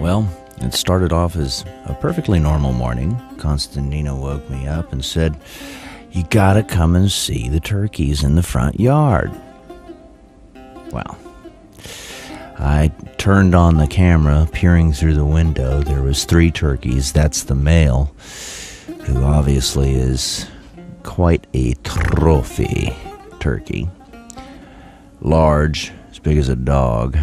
Well, it started off as a perfectly normal morning. Constantina woke me up and said, "You gotta come and see the turkeys in the front yard." Well, I turned on the camera, peering through the window. There was 3 turkeys. That's the male, who obviously is quite a trophy turkey. Large, as big as a dog.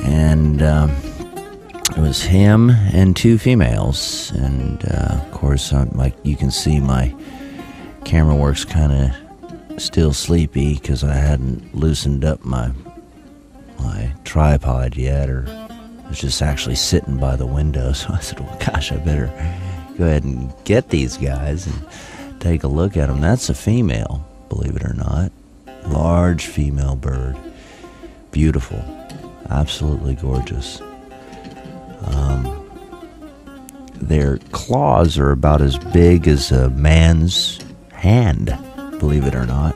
And it was him and 2 females. And of course, like you can see, my camera work's kind of still sleepy because I hadn't loosened up my tripod yet, or I was just actually sitting by the window. So I said, well, gosh, I better go ahead and get these guys and take a look at them. That's a female, believe it or not. Large female bird. Beautiful. Absolutely gorgeous. Their claws are about as big as a man's hand, believe it or not.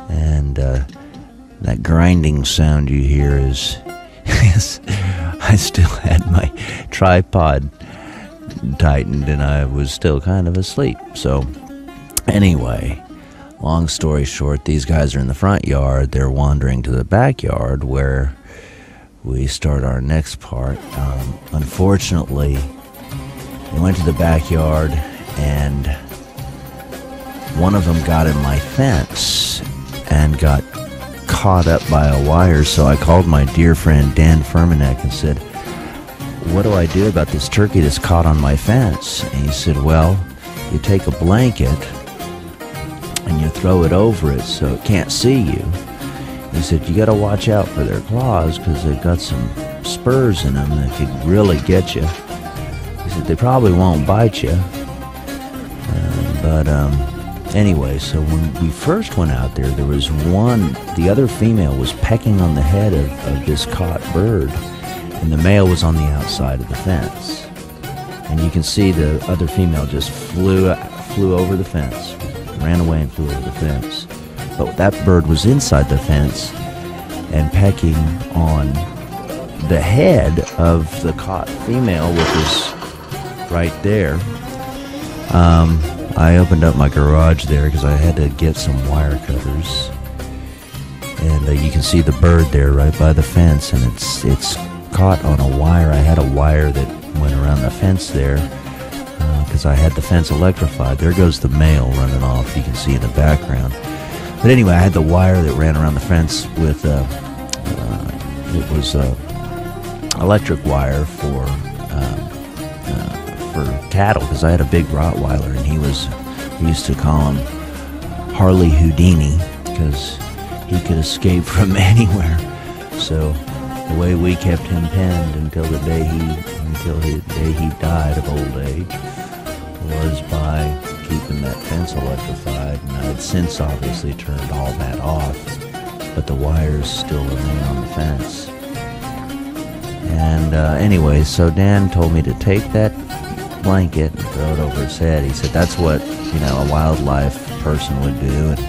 And that grinding sound you hear is I still had my tripod tightened and I was still kind of asleep. So anyway, long story short, these guys are in the front yard. They're wandering to the backyard where we start our next part. Unfortunately, they went to the backyard and one of them got in my fence and got caught up by a wire. So I called my dear friend Dan Furmanek and said, "What do I do about this turkey that's caught on my fence?" And he said, "Well, you take a blanket and you throw it over it so it can't see you." He said, "You got to watch out for their claws because they've got some spurs in them that could really get you." He said, "They probably won't bite you." Anyway, so when we first went out there, there was one, the other female was pecking on the head of this caught bird, and the male was on the outside of the fence. And you can see the other female just flew over the fence, ran away and flew over the fence. But that bird was inside the fence and pecking on the head of the caught female, which was right there. I opened up my garage there because I had to get some wire cutters. And you can see the bird there right by the fence, and it's caught on a wire. I had a wire that went around the fence there because I had the fence electrified. There goes the male running off, you can see in the background. But anyway, I had the wire that ran around the fence with, it was electric wire for cattle, because I had a big Rottweiler, and we used to call him Harley Houdini because he could escape from anywhere. So the way we kept him penned until the day he died of old age was by keeping that fence electrified. And I had since obviously turned all that off, but the wires still remain on the fence. And anyway, so Dan told me to take that blanket and throw it over his head. He said that's what, a wildlife person would do. And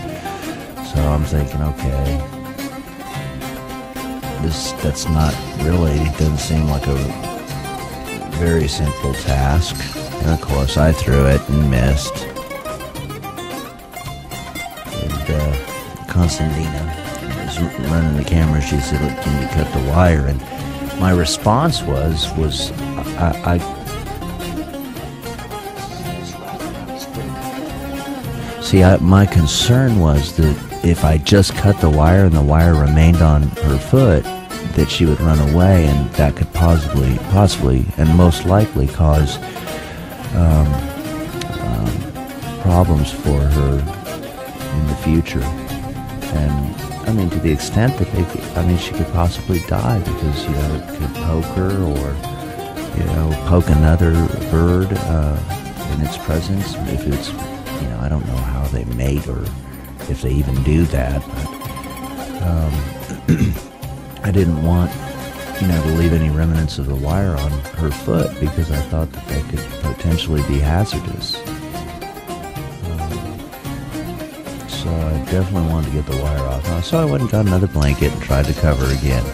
so I'm thinking, okay, that's not really, it doesn't seem like a very simple task. And of course I threw it and missed. And Constantina was running the camera. She said, "Look, can you cut the wire?" And my response was my concern was that if I just cut the wire and the wire remained on her foot, that she would run away, and that could possibly, and most likely cause problems for her in the future. And to the extent that she could possibly die because, it could poke her or, poke another bird in its presence. If it's, I don't know how they mate or if they even do that. But I didn't want, to leave any remnants of the wire on her foot because I thought that could potentially be hazardous. So I definitely wanted to get the wire off. So I went and got another blanket and tried to cover again.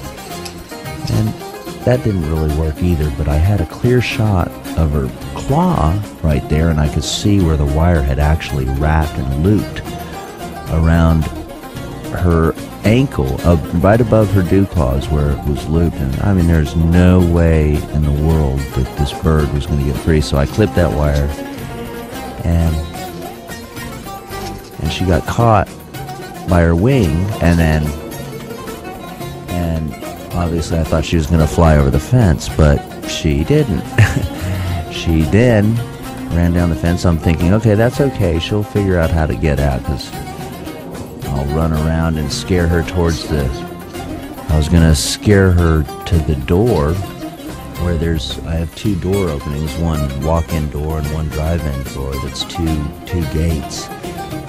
And that didn't really work either, but I had a clear shot of her claw right there, and I could see where the wire had actually wrapped and looped around her ankle, right above her dew claws where it was looped. And I mean, there's no way in the world that this bird was going to get free. So I clipped that wire, and she got caught by her wing, and obviously I thought she was going to fly over the fence, but she didn't. She then ran down the fence. I'm thinking, okay, that's okay. She'll figure out how to get out, because I'll run around and scare her towards I was going to scare her to the door where I have two door openings, one walk-in door and one drive-in door. That's two gates.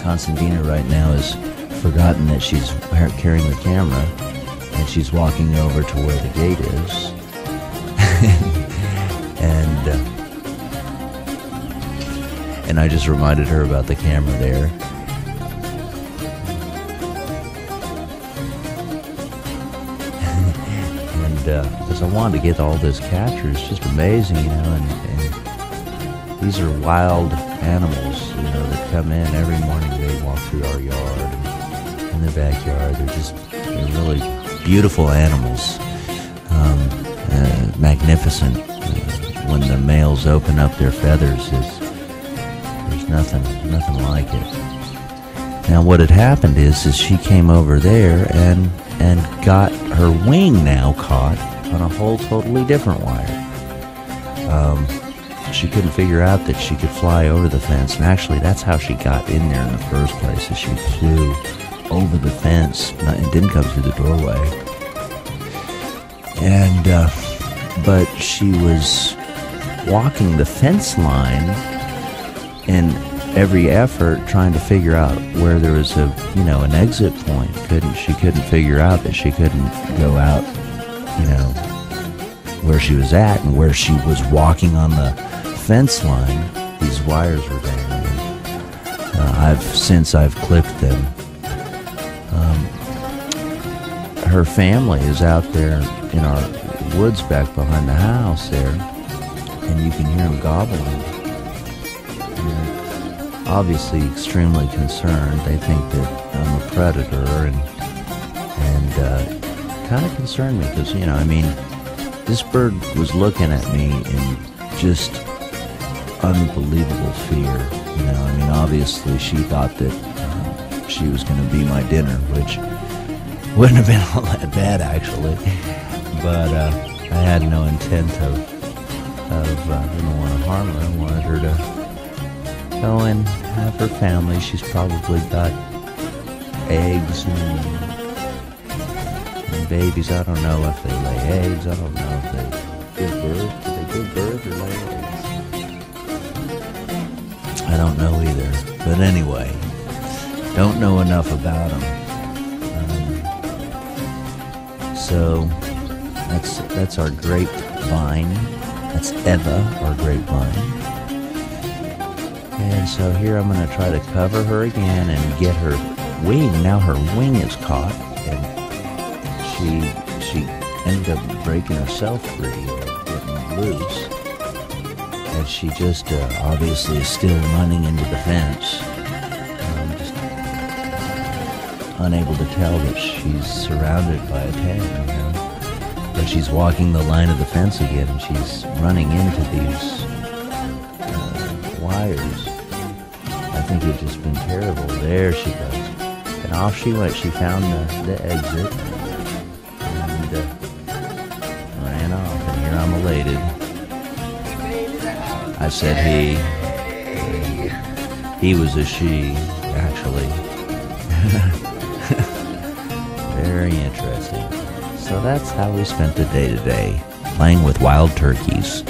Constantina right now has forgotten that she's carrying the camera, and she's walking over to where the gate is. And I just reminded her about the camera there. Because I wanted to get all this capture. It's just amazing, you know, and these are wild animals, you know, that come in every morning. They walk through our yard and in the backyard. They're really beautiful animals, magnificent. When the males open up their feathers, there's nothing like it. Now, what had happened is she came over there and got her wing now caught on a whole totally different wire. She couldn't figure out that she could fly over the fence, and actually that's how she got in there in the first place, is she flew over the fence and didn't come through the doorway. And but she was walking the fence line in every effort, trying to figure out where there was an exit point. She couldn't figure out that she couldn't go out, where she was at, and where she was walking on the fence line, these wires were dangling. I've clipped them. Her family is out there in our woods back behind the house there, and you can hear them gobbling. Obviously extremely concerned. They think that I'm a predator, and kind of concerned me, because this bird was looking at me in just unbelievable fear. Obviously she thought that she was going to be my dinner, which wouldn't have been all that bad actually, but I had no intent of didn't want to harm her. I wanted her to go and have her family. She's probably got eggs and babies. I don't know if they lay eggs. I don't know if they give birth. Do they give birth or lay eggs? I don't know either. But anyway, don't know enough about them. So that's our grapevine. That's Eva, our grapevine. And so here I'm going to try to cover her again and get her wing. Now her wing is caught, and she ended up breaking herself free, or getting loose. And she just obviously is still running into the fence. Just unable to tell that she's surrounded by a pen, But she's walking the line of the fence again, and she's running into these wires. I think it's just been terrible. There she goes. And off she went. She found the exit and ran off. And here I'm elated. I said he was a she, actually. Very interesting. So that's how we spent the day today, playing with wild turkeys.